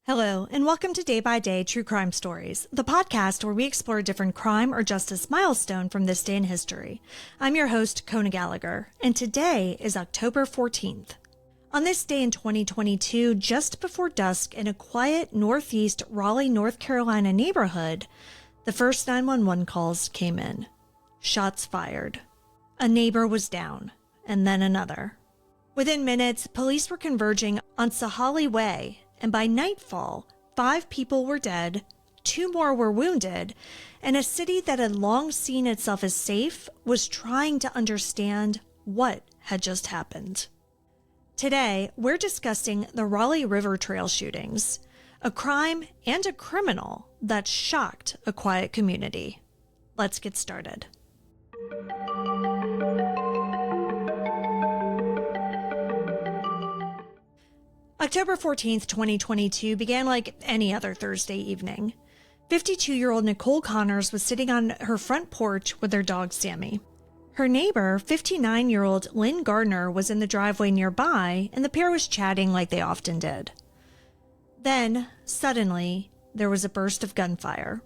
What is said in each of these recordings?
Hello, and welcome to Day by Day True Crime Stories, the podcast where we explore a different crime or justice milestone from this day in history. I'm your host, Kona Gallagher, and today is October 14th. On this day in 2022, just before dusk in a quiet northeast Raleigh, North Carolina neighborhood, the first 911 calls came in. Shots fired. A neighbor was down, and then another. Within minutes, police were converging on Raleigh Way, and by nightfall, 5 people were dead, 2 more were wounded, and a city that had long seen itself as safe was trying to understand what had just happened. Today, we're discussing the Raleigh River Trail shootings, a crime and a criminal that shocked a quiet community. Let's get started. October 14th, 2022 began like any other Thursday evening. 52-year-old Nicole Connors was sitting on her front porch with her dog Sammy. Her neighbor, 59-year-old Lynn Gardner, was in the driveway nearby, and the pair was chatting like they often did. Then, suddenly, there was a burst of gunfire.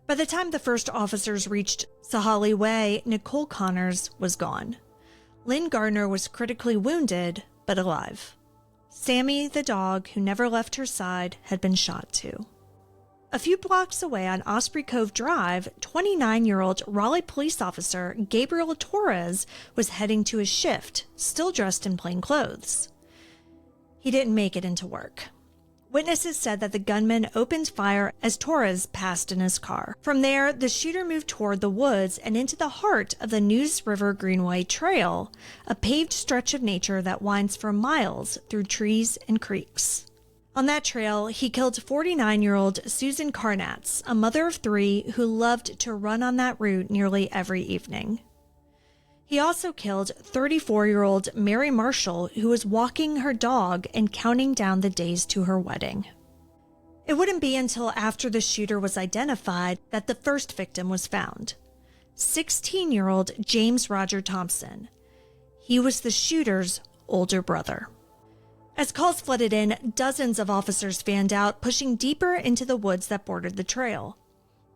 By the time the first officers reached Raleigh Way, Nicole Connors was gone. Lynn Gardner was critically wounded, but alive. Sammy, the dog, who never left her side, had been shot too. A few blocks away on Osprey Cove Drive, 29-year-old Raleigh police officer Gabriel Torres was heading to his shift, still dressed in plain clothes. He didn't make it into work. Witnesses said that the gunman opened fire as Torres passed in his car. From there, the shooter moved toward the woods and into the heart of the Neuse River Greenway Trail, a paved stretch of nature that winds for miles through trees and creeks. On that trail, he killed 49-year-old Susan Carnatz, a mother of 3 who loved to run on that route nearly every evening. He also killed 34-year-old Mary Marshall, who was walking her dog and counting down the days to her wedding. It wouldn't be until after the shooter was identified that the first victim was found. 16-year-old James Roger Thompson. He was the shooter's older brother. As calls flooded in, dozens of officers fanned out, pushing deeper into the woods that bordered the trail.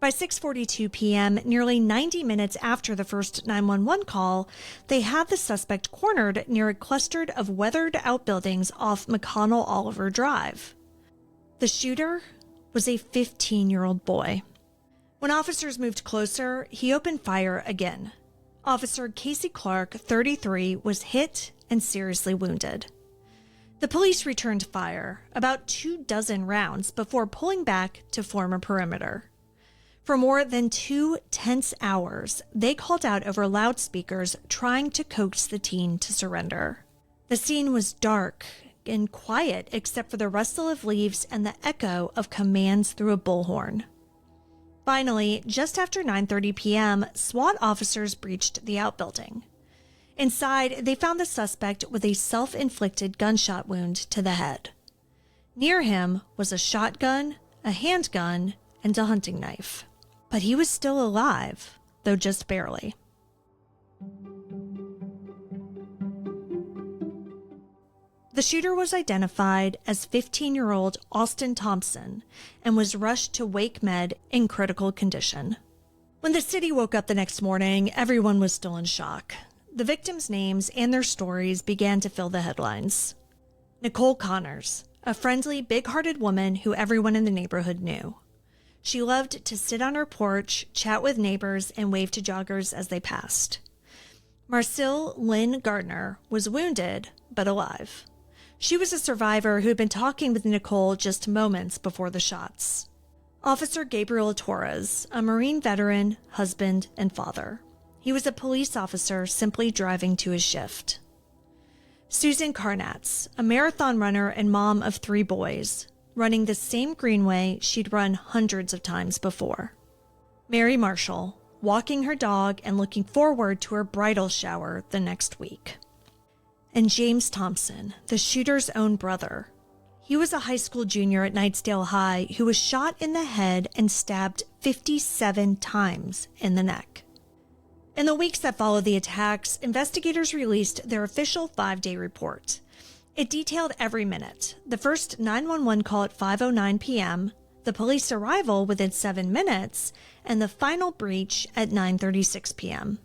By 6:42 p.m., nearly 90 minutes after the first 911 call, they had the suspect cornered near a cluster of weathered outbuildings off McConnell Oliver Drive. The shooter was a 15-year-old boy. When officers moved closer, he opened fire again. Officer Casey Clark, 33, was hit and seriously wounded. The police returned fire, about 24 rounds, before pulling back to form a perimeter. For more than 2 tense hours, they called out over loudspeakers, trying to coax the teen to surrender. The scene was dark and quiet except for the rustle of leaves and the echo of commands through a bullhorn. Finally, just after 9:30 p.m., SWAT officers breached the outbuilding. Inside, they found the suspect with a self-inflicted gunshot wound to the head. Near him was a shotgun, a handgun, and a hunting knife. But he was still alive, though just barely. The shooter was identified as 15-year-old Austin Thompson and was rushed to Wake Med in critical condition. When the city woke up the next morning, everyone was still in shock. The victims' names and their stories began to fill the headlines. Nicole Connors, a friendly, big-hearted woman who everyone in the neighborhood knew. She loved to sit on her porch, chat with neighbors, and wave to joggers as they passed. Marcille Lynn Gardner was wounded, but alive. She was a survivor who had been talking with Nicole just moments before the shots. Officer Gabriel Torres, a Marine veteran, husband, and father. He was a police officer simply driving to his shift. Susan Carnatz, a marathon runner and mom of 3 boys, running the same greenway she'd run hundreds of times before. Mary Marshall, walking her dog and looking forward to her bridal shower the next week. And James Thompson, the shooter's own brother. He was a high school junior at Knightsdale High who was shot in the head and stabbed 57 times in the neck. In the weeks that followed the attacks, investigators released their official 5-day report. It detailed every minute: the first 911 call at 5:09 p.m., the police arrival within 7 minutes, and the final breach at 9:36 p.m.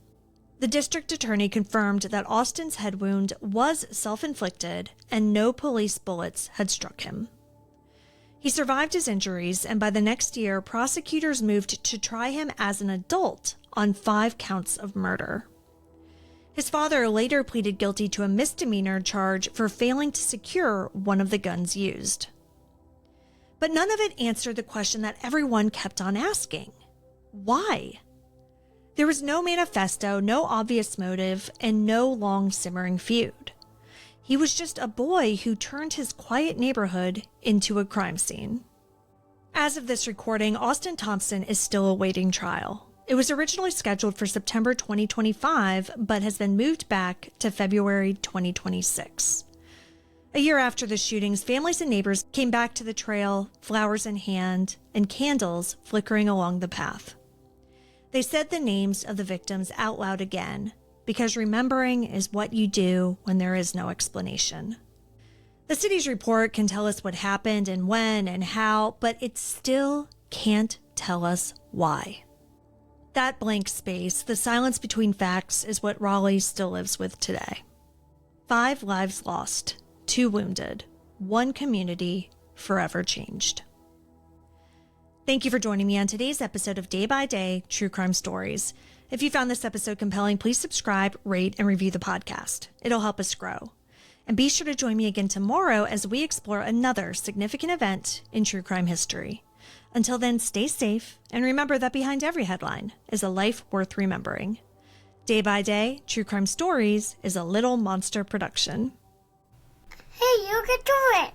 The district attorney confirmed that Austin's head wound was self-inflicted and no police bullets had struck him. He survived his injuries, and by the next year, prosecutors moved to try him as an adult on 5 counts of murder. His father later pleaded guilty to a misdemeanor charge for failing to secure one of the guns used. But none of it answered the question that everyone kept on asking: why? There was no manifesto, no obvious motive, and no long simmering feud. He was just a boy who turned his quiet neighborhood into a crime scene. As of this recording, Austin Thompson is still awaiting trial. It was originally scheduled for September 2025, but has been moved back to February 2026. A year after the shootings, families and neighbors came back to the trail, flowers in hand, and candles flickering along the path. They said the names of the victims out loud again, because remembering is what you do when there is no explanation. The city's report can tell us what happened and when and how, but it still can't tell us why. That blank space, the silence between facts, is what Raleigh still lives with today. 5 lives lost, 2 wounded, 1 community forever changed. Thank you for joining me on today's episode of Day by Day True Crime Stories. If you found this episode compelling, please subscribe, rate, and review the podcast. It'll help us grow. And be sure to join me again tomorrow as we explore another significant event in true crime history. Until then, stay safe, and remember that behind every headline is a life worth remembering. Day by Day True Crime Stories is a Little Monster production. Hey, you can do it!